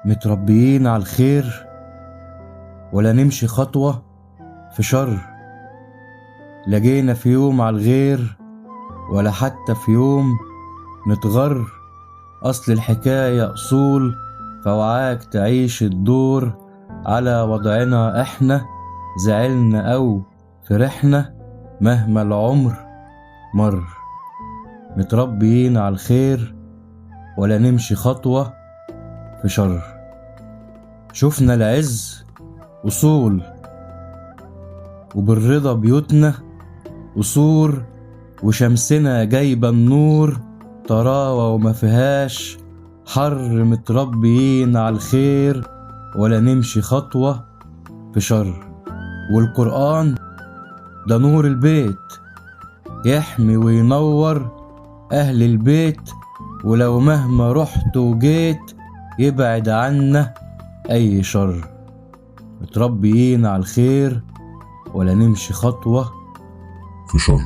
متربيين على الخير ولا نمشي خطوة في شر. لجينا في يوم على الغير ولا حتى في يوم نتغر. أصل الحكاية أصول، فوعاك تعيش الدور على وضعنا احنا. زعلنا أو فرحنا مهما العمر مر. متربيين على الخير ولا نمشي خطوة في شر. شفنا العز أصول وبالرضا بيوتنا قصور، وشمسنا جايبة النور طراوة وما فيهاش حر. متربيين على الخير ولا نمشي خطوة في شر. والقرآن ده نور البيت يحمي وينور أهل البيت، ولو مهما رحت وجيت يبعد عنا أي شر. متربيين على الخير ولا نمشي خطوة في شر.